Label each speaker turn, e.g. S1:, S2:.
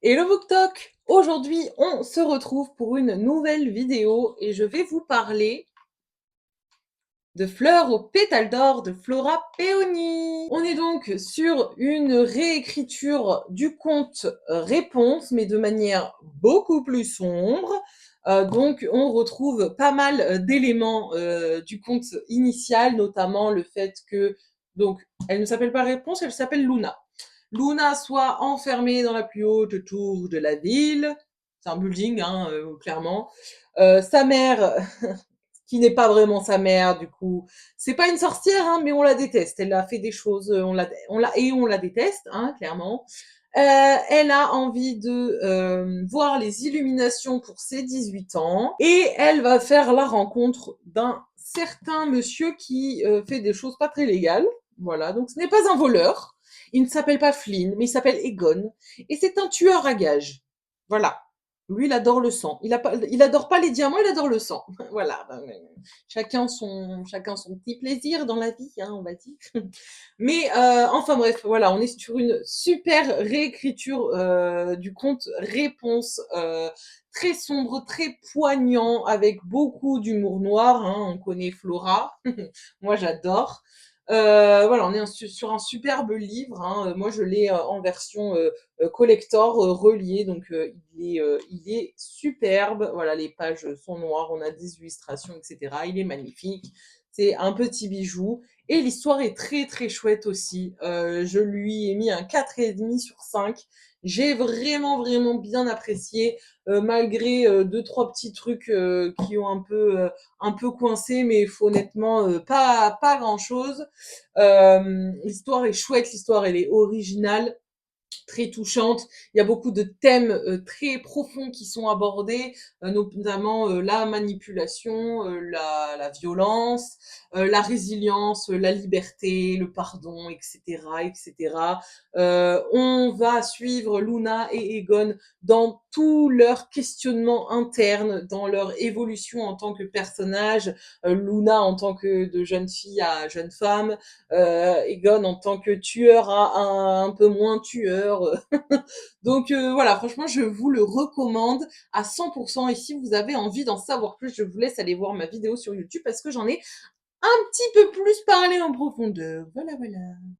S1: Hello BookTok! Aujourd'hui, on se retrouve pour une nouvelle vidéo et je vais vous parler de Fleurs aux pétales d'or de Flora Peony. On est donc sur une réécriture du conte Réponse, mais de manière beaucoup plus sombre. Donc on retrouve pas mal d'éléments du conte initial, notamment le fait que donc elle ne s'appelle pas Réponse, elle s'appelle Luna. Luna soit enfermée dans la plus haute tour de la ville. C'est un building, hein, clairement. Sa mère, qui n'est pas vraiment sa mère, du coup, c'est pas une sorcière, hein, mais on la déteste. Elle a fait des choses, on la déteste, hein, clairement. Elle a envie de voir les illuminations pour ses 18 ans et elle va faire la rencontre d'un certain monsieur qui fait des choses pas très légales. Voilà, donc ce n'est pas un voleur. Il ne s'appelle pas Flynn, mais il s'appelle Egon. Et c'est un tueur à gages. Voilà. Lui, il adore le sang. Il adore pas les diamants, il adore le sang. Voilà. Chacun son petit plaisir dans la vie, hein, on va dire. Mais enfin bref, voilà, on est sur une super réécriture du conte Réponse, très sombre, très poignant, avec beaucoup d'humour noir. Hein, on connaît Flora, moi j'adore. Voilà, on est sur un superbe livre. Hein. Moi, je l'ai en version collector relié, donc il est superbe. Voilà, les pages sont noires, on a des illustrations, etc. Il est magnifique. C'est un petit bijou. Et l'histoire est très très chouette aussi. Je lui ai mis un 4,5 sur 5. J'ai vraiment bien apprécié, malgré deux trois petits trucs qui ont un peu coincé, mais honnêtement pas grand chose. L'histoire est chouette, l'histoire elle est originale, très touchante. Il y a beaucoup de thèmes très profonds qui sont abordés, notamment la manipulation, la violence, la résilience, la liberté, le pardon, etc., etc. On va suivre Luna et Egon dans tout leur questionnement interne, dans leur évolution en tant que personnage. Luna en tant que de jeune fille à jeune femme, Egon en tant que tueur à un peu moins tueur. Donc voilà, franchement, je vous le recommande à 100%. Et si vous avez envie d'en savoir plus, je vous laisse aller voir ma vidéo sur YouTube parce que j'en ai un petit peu plus parlé en profondeur. Voilà, voilà.